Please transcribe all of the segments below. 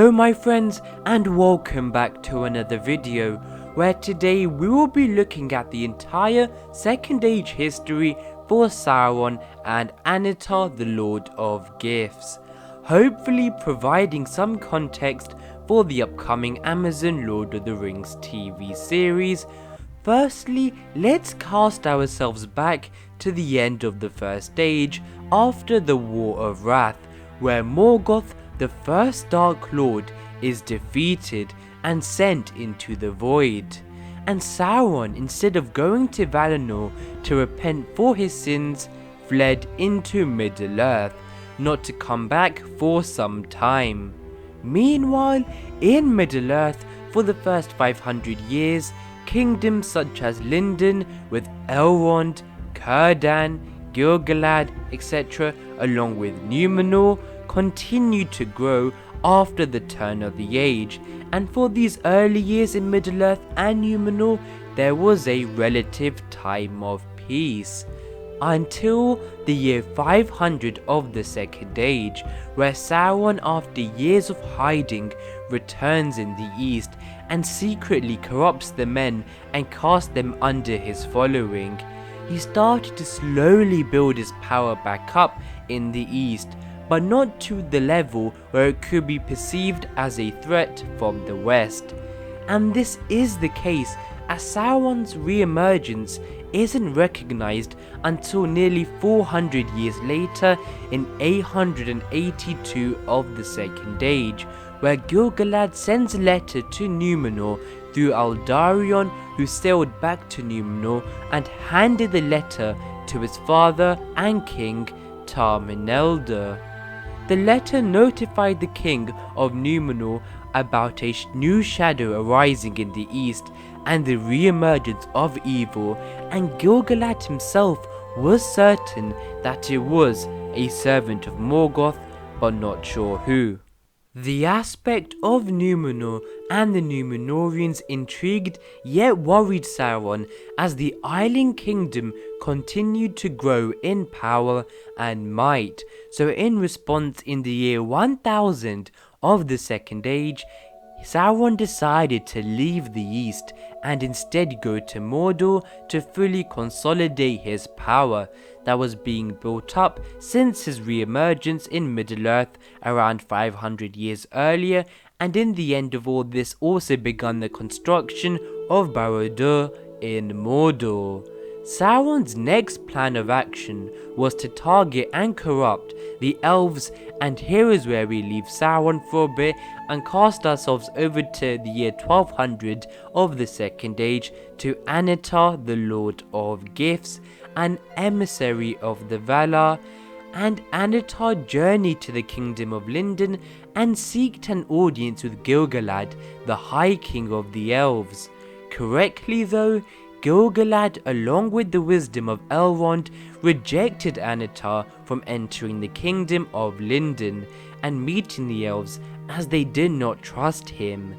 Hello my friends, and welcome back to another video, where today we will be looking at the entire Second Age history for Sauron and Annatar, the Lord of Gifts, hopefully providing some context for the upcoming Amazon Lord of the Rings TV series. Firstly, let's cast ourselves back to the end of the First Age after the War of Wrath, where Morgoth, the first Dark Lord, is defeated and sent into the void, and Sauron, instead of going to Valinor to repent for his sins, fled into Middle-earth, not to come back for some time. Meanwhile, in Middle-earth, for the first 500 years, kingdoms such as Lindon with Elrond, Cirdan, Gil-Galad, etc., along with Numenor, continued to grow after the turn of the age, and for these early years in Middle-earth and Numenor, there was a relative time of peace, until the year 500 of the Second Age, where Sauron, after years of hiding, returns in the east and secretly corrupts the men and casts them under his following. He started to slowly build his power back up in the east, but not to the level where it could be perceived as a threat from the west. And this is the case as Sauron's re-emergence isn't recognized until nearly 400 years later in 882 of the Second Age, where Gil-Galad sends a letter to Numenor through Aldarion, who sailed back to Numenor and handed the letter to his father and king Tar-Minelder. The letter notified the king of Numenor about a new shadow arising in the east and the re-emergence of evil, and Gil-Galad himself was certain that it was a servant of Morgoth, but not sure who. The aspect of Numenor and the Númenóreans intrigued yet worried Sauron as the island kingdom continued to grow in power and might, so in response, in the year 1000 of the Second Age, Sauron decided to leave the east and instead go to Mordor to fully consolidate his power that was being built up since his re-emergence in Middle-earth around 500 years earlier, and in the end of all this also begun the construction of BARAD in Mordor. Sauron's next plan of action was to target and corrupt the elves, and here is where we leave Sauron for a bit and cast ourselves over to the year 1200 of the Second Age to Annatar, the Lord of Gifts, an emissary of the Valar, and Annatar journeyed to the kingdom of Lindon and sought an audience with Gil-Galad, the High King of the Elves. Correctly though, Gil-Galad, along with the wisdom of Elrond, rejected Annatar from entering the kingdom of Lindon and meeting the elves, as they did not trust him.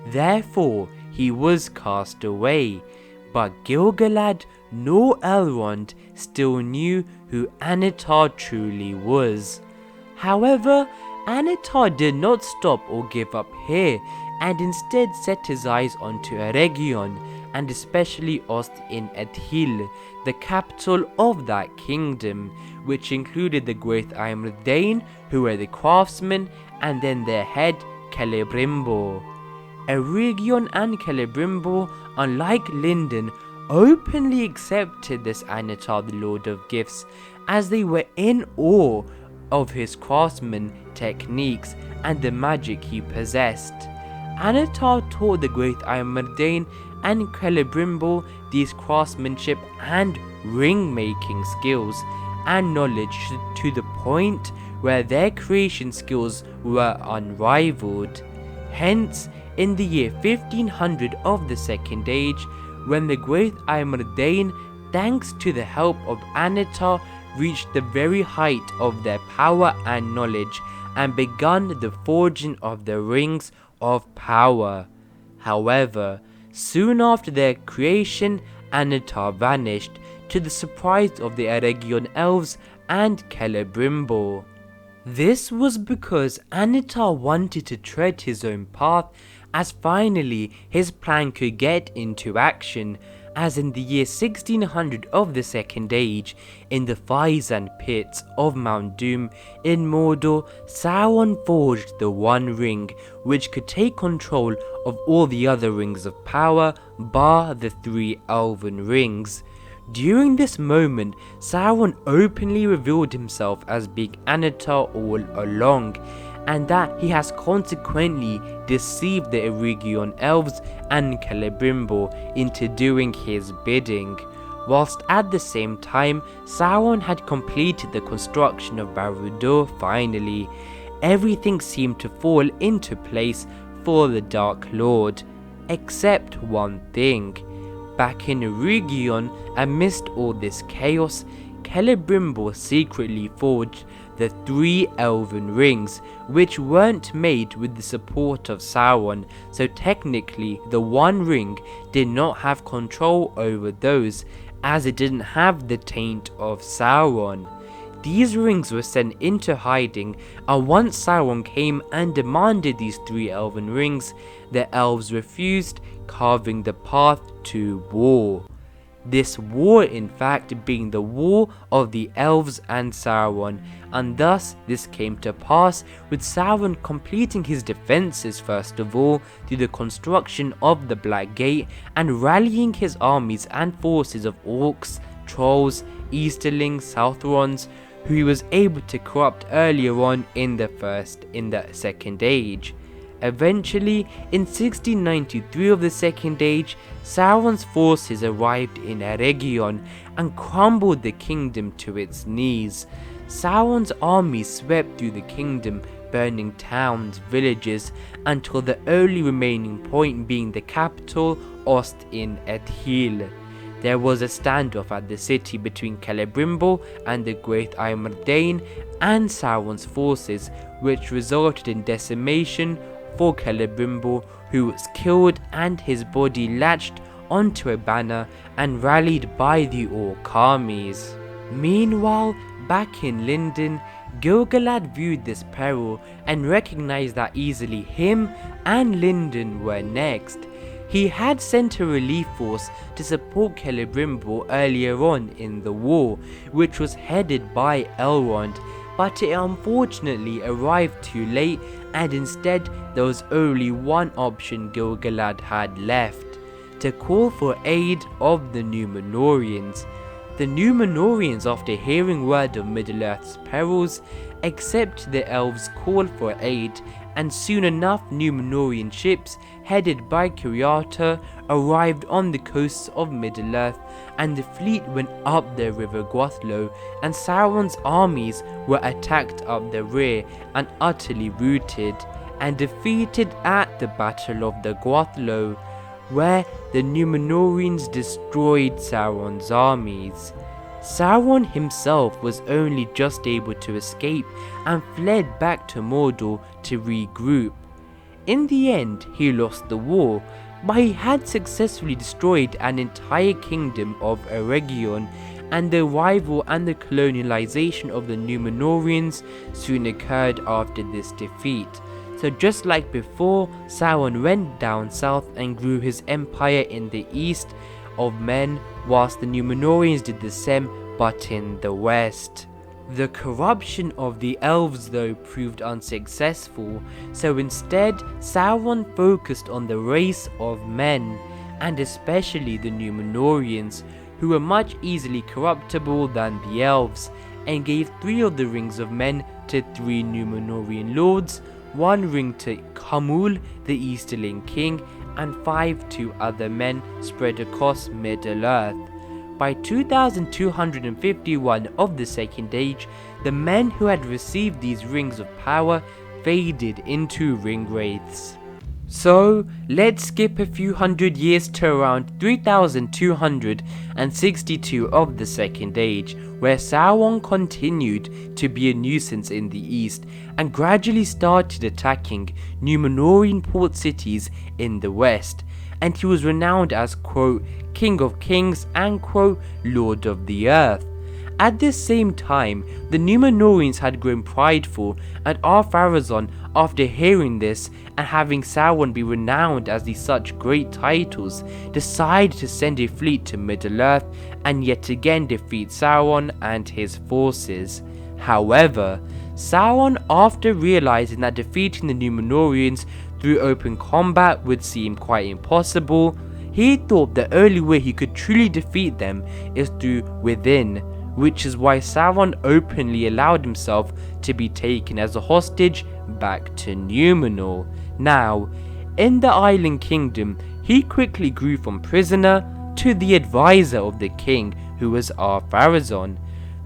Therefore, he was cast away, but Gil-Galad nor Elrond still knew who Annatar truly was. However, Annatar did not stop or give up here, and instead set his eyes onto Eregion, and especially Ost in Edli, the capital of that kingdom, which included the great Imradain, who were the craftsmen, and then their head Celebrimbor. Eregion and Celebrimbor, unlike Lindon, openly accepted this Annatar, the Lord of Gifts, as they were in awe of his craftsman techniques and the magic he possessed. Annatar taught the great Imradain and Celebrimbor these craftsmanship and ring-making skills and knowledge to the point where their creation skills were unrivaled. Hence, in the year 1500 of the Second Age, when the great Imradain, thanks to the help of Annatar, reached the very height of their power and knowledge and begun the forging of the rings of power. However, soon after their creation, Annatar vanished, to the surprise of the Eregion elves and Celebrimbor. This was because Annatar wanted to tread his own path, as finally his plan could get into action, as in the year 1600 of the Second Age, in the Pharazon pits of Mount Doom in Mordor, Sauron forged the One Ring, which could take control of all the other rings of power, bar the 3 elven rings. During this moment, Sauron openly revealed himself as being Annatar all along, and that he has consequently deceived the Eregion elves and Celebrimbor into doing his bidding, whilst at the same time Sauron had completed the construction of Barad-dûr finally. Everything seemed to fall into place for the Dark Lord, except one thing. Back in Eregion, amidst all this chaos, Celebrimbor secretly forged the 3 elven rings, which weren't made with the support of Sauron, so technically the One Ring did not have control over those, as it didn't have the taint of Sauron. These rings were sent into hiding, and once Sauron came and demanded these 3 elven rings, the elves refused, carving the path to war. This war in fact being the war of the elves and Sauron, and thus this came to pass with Sauron completing his defences first of all through the construction of the Black Gate and rallying his armies and forces of orcs, trolls, easterlings, Southrons, who he was able to corrupt earlier on in the Second Age. Eventually, in 1693 of the Second Age, Sauron's forces arrived in Eregion and crumbled the kingdom to its knees. Sauron's army swept through the kingdom, burning towns, villages, until the only remaining point being the capital, Ost in Edli. There was a standoff at the city between Celebrimbor and the Great Imodrain and Sauron's forces, which resulted in decimation for Celebrimbor, who was killed and his body latched onto a banner and rallied by the orc armies. Meanwhile, back in Lindon, Gil-Galad viewed this peril and recognized that easily him and Lindon were next. He had sent a relief force to support Celebrimbor earlier on in the war, which was headed by Elrond, but it unfortunately arrived too late, and instead there was only one option Gil-Galad had left: to call for aid of the Númenóreans. The Númenóreans, after hearing word of Middle-earth's perils, accept the elves' call for aid, and soon enough Númenórean ships headed by Curiata arrived on the coasts of Middle-earth, and the fleet went up the river Gwathlo, and Sauron's armies were attacked up the rear and utterly routed and defeated at the Battle of the Gwathlo, where the Númenóreans destroyed Sauron's armies. Sauron himself was only just able to escape and fled back to Mordor to regroup. In the end, he lost the war, but he had successfully destroyed an entire kingdom of Eregion, and the arrival and the colonialization of the Númenóreans soon occurred after this defeat. So just like before, Sauron went down south and grew his empire in the east of men, whilst the Númenóreans did the same but in the west. The corruption of the elves though proved unsuccessful, so instead Sauron focused on the race of men, and especially the Númenóreans, who were much easily corruptible than the elves, and gave 3 of the rings of men to 3 Númenórean lords, 1 ring to Khamûl, the Easterling king, and 5 to other men spread across Middle-earth. By 2251 of the Second Age, the men who had received these rings of power faded into ring wraiths. So, let's skip a few hundred years to around 3262 of the Second Age, where Sauron continued to be a nuisance in the east and gradually started attacking Númenórean port cities in the west, and he was renowned as quote, King of Kings and quote, Lord of the Earth. At this same time, the Númenóreans had grown prideful, and Ar-Pharazon, after hearing this and having Sauron be renowned as these such great titles, decided to send a fleet to Middle-earth and yet again defeat Sauron and his forces. However, Sauron, after realizing that defeating the Númenóreans through open combat would seem quite impossible, he thought the only way he could truly defeat them is through within, which is why Sauron openly allowed himself to be taken as a hostage back to Númenor. Now, in the Island Kingdom, he quickly grew from prisoner to the advisor of the king, who was Ar-Pharazon.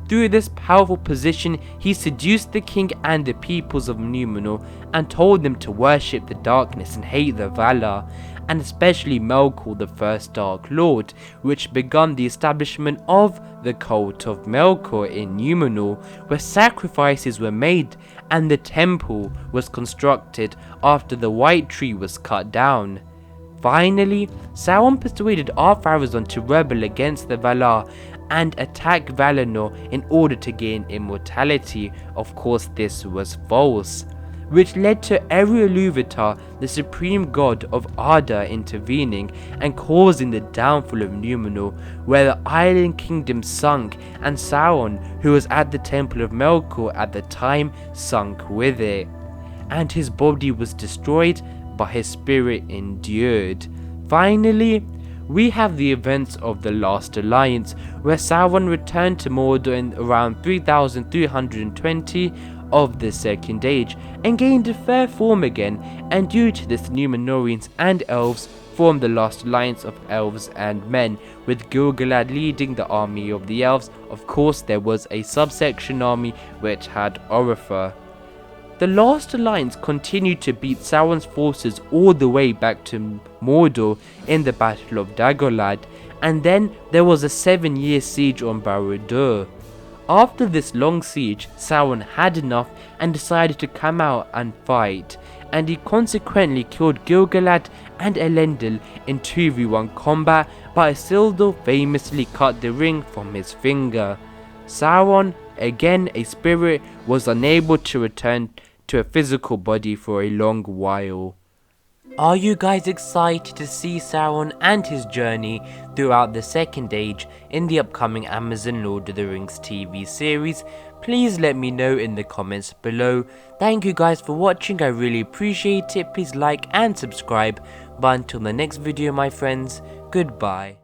Through this powerful position, he seduced the king and the peoples of Númenor and told them to worship the darkness and hate the Valar, and especially Melkor, the first Dark Lord, which began the establishment of the cult of Melkor in Númenor, where sacrifices were made and the temple was constructed after the White Tree was cut down. Finally, Sauron persuaded Ar-Pharazon to rebel against the Valar and attack Valinor in order to gain immortality. Of course, this was false, which led to Eru-Ilúvatar, the supreme god of Arda, intervening and causing the downfall of Númenor, where the Island Kingdom sunk and Sauron, who was at the Temple of Melkor at the time, sunk with it, and his body was destroyed but his spirit endured. Finally, we have the events of the Last Alliance, where Sauron returned to Mordor in around 3320 of the Second Age and gained a fair form again, and due to this Númenóreans and elves formed the Last Alliance of elves and men, with Gil-Galad leading the army of the elves. Of course, there was a subsection army which had Oropher. The Last Alliance continued to beat Sauron's forces all the way back to Mordor in the Battle of Dagorlad, and then there was a 7-year siege on Barad-dûr. After this long siege, Sauron had enough and decided to come out and fight, and he consequently killed Gil-Galad and Elendil in 2v1 combat, but Isildur famously cut the ring from his finger. Sauron, again a spirit, was unable to return to a physical body for a long while. Are you guys excited to see Sauron and his journey throughout the Second Age in the upcoming Amazon Lord of the Rings TV series? Please let me know in the comments below. Thank you guys for watching, I really appreciate it. Please like and subscribe. But until the next video, my friends, goodbye.